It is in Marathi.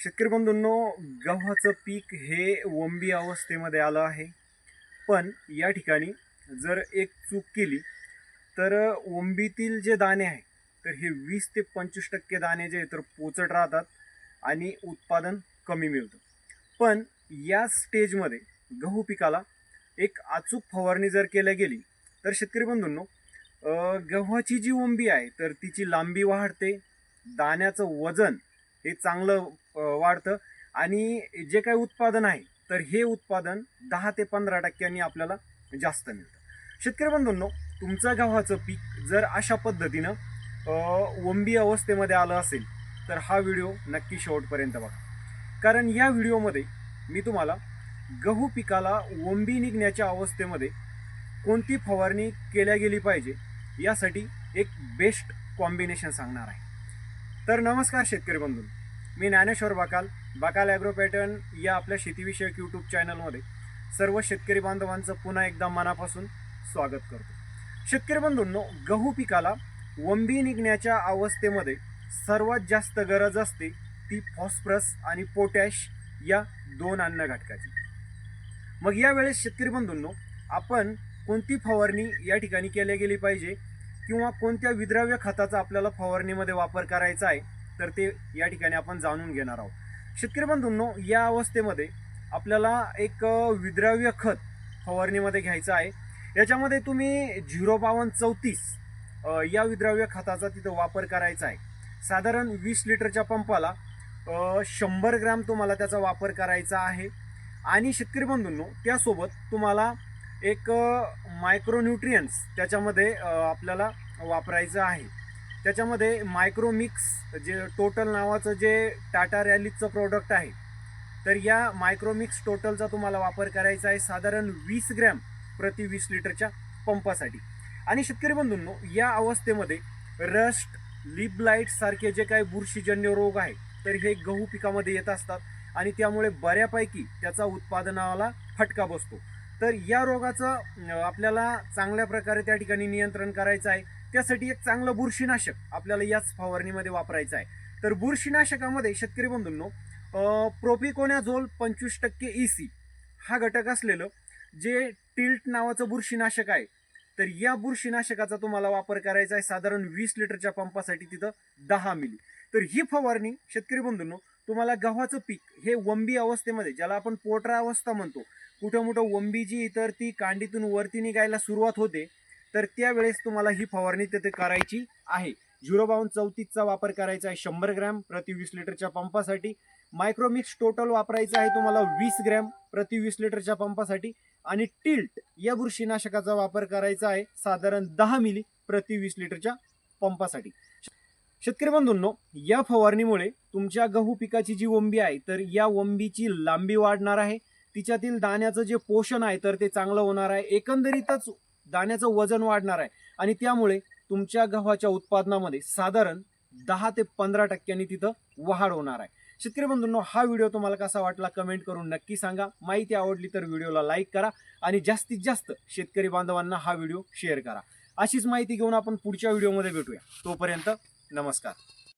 शेतकरी बंधूंनो, गव्हाचं पीक हे वंबी अवस्थेमध्ये आलं आहे. पण या ठिकाणी जर एक चूक केली तर वंबीतील जे दाणे आहे तर हे 20 ते 25% दाणे जे तर पोचट राहतात आणि उत्पादन कमी मिळतं. पण या स्टेजमध्ये गहू पिकाला एक अचूक फवारणी जर केल्या गेली तर शेतकरी बंधूंनो, गव्हाची जी वंबी आहे तर तिची लांबी वाढते, दाण्याचं वजन हे चांगलं वाढतं आणि जे काही उत्पादन आहे तर हे उत्पादन 10 ते 15% आपल्याला जास्त मिळतं. शेतकरी बंधूंनो, तुमचं गव्हाचं पीक जर अशा पद्धतीनं वंबी अवस्थेमध्ये आलं असेल तर हा व्हिडिओ नक्की शेवटपर्यंत बघा. कारण या व्हिडिओमध्ये मी तुम्हाला गहू पिकाला वंबी निघण्याच्या अवस्थेमध्ये कोणती फवारणी केल्या गेली पाहिजे यासाठी एक बेस्ट कॉम्बिनेशन सांगणार आहे. तर नमस्कार शेतकरी बंधू, मी ज्ञानेश्वर बाकाल ॲग्रो पॅटर्न या आपल्या शेतीविषयक यूट्यूब चॅनलमध्ये सर्व शेतकरी बांधवांचं पुन्हा एकदा मनापासून स्वागत करतो. शेतकरी बंधूंनो, गहू पिकाला वंबी निघण्याच्या अवस्थेमध्ये सर्वात जास्त गरज असते ती फॉस्फरस आणि पोटॅश या दोन अन्न घटकाची. मग यावेळेस शेतकरी बंधूंनो, आपण कोणती फवारणी या ठिकाणी केल्या गेली पाहिजे किंवा कोणत्या विद्राव्य खताचा आपल्याला फवारणीमध्ये वापर करायचा आहे तर ते या ठिकाणी आपण जाणून घेणार आहोत. शेतकरी बंधूंनो, या अवस्थेमध्ये आपल्याला एक विद्राव्य खत फवारणीमध्ये घ्यायचं आहे. याच्यामध्ये तुम्ही 05234 या विद्राव्य खताचा तिथं वापर करायचा आहे. साधारण 20 लिटरच्या पंपाला 100 ग्रॅम तुम्हाला त्याचा वापर करायचा आहे. आणि शेतकरी बंधूंनो, त्यासोबत तुम्हाला एक मायक्रोन्यूट्रियंट्स त्याच्यामध्ये आपल्याला वापरायचं आहे. त्याच्यामध्ये मायक्रोमिक्स जे टोटल नावाचं जे टाटा रॅलीचं प्रोडक्ट आहे तर या मायक्रोमिक्स टोटलचा तुम्हाला वापर करायचा आहे साधारण 20 ग्रॅम प्रति 20 लिटरच्या पंपासाठी. आणि शेतकरी बंधूंनो, या अवस्थेमध्ये रस्ट, लीफ ब्लाइट सारखे जे काही बुरशीजन्य रोग आहे तर हे गहू पिकामध्ये येत असतात आणि त्यामुळे बऱ्यापैकी त्याचा उत्पादनाला फटका बसतो. तर या रोगाचं आपल्याला चांगल्या प्रकारे त्या ठिकाणी नियंत्रण करायचं आहे. त्यासाठी एक चांगलं बुरशीनाशक आपल्याला याच फवारणीमध्ये वापरायचं आहे. तर बुरशीनाशकामध्ये शेतकरी बंधूंनो, प्रोपिकोनॅझोल 25% EC हा घटक असलेलं जे टिल्ट नावाचं बुरशीनाशक आहे तर या बुरशीनाशकाचा तुम्हाला वापर करायचा आहे साधारण 20 लिटरच्या पंपासाठी तिथं 10 मिली. तर ही फवारणी शेतकरी बंधूंनो, तुम्हाला गव्हाचं पीक हे वंबी अवस्थेमध्ये, ज्याला आपण पोटरा अवस्था म्हणतो, कुठं मोठं वंबी जी तर ती कांडीतून वरती निघायला सुरुवात होते तर त्यावेळेस तुम्हाला ही फवारणी तिथे करायची आहे. 05234चा वापर करायचा आहे 100 ग्रॅम प्रति 20 लिटरच्या पंपासाठी. मायक्रोमिक्स टोटल वापरायचं आहे तुम्हाला 20 ग्रॅम प्रति 20 लिटरच्या पंपासाठी. आणि टिल्ट या बुरशीनाशकाचा वापर करायचा आहे साधारण 10 मिली प्रति 20 लिटरच्या पंपासाठी. शेतकरी बंधूंनो, या फवारणीमुळे तुमच्या गहू पिकाची जी वंबी आहे तर या वंबीची लांबी वाढणार आहे, तिच्यातील दाण्याचं जे पोषण आहे तर ते चांगलं होणार आहे, एकंदरीतच दाण्याचं वजन वाढणार आहे आणि त्यामुळे तुमच्या गव्हाच्या उत्पादनामध्ये साधारण 10 ते 15% तिथं वाढ होणार आहे. शेतकरी बंधूंनो, हा व्हिडिओ तुम्हाला कसा वाटला कमेंट करून नक्की सांगा. माहिती आवडली तर व्हिडिओला लाईक करा आणि जास्तीत जास्त शेतकरी बांधवांना हा व्हिडिओ शेअर करा. अशीच माहिती घेऊन आपण पुढच्या व्हिडिओमध्ये भेटूया. तोपर्यंत नमस्कार.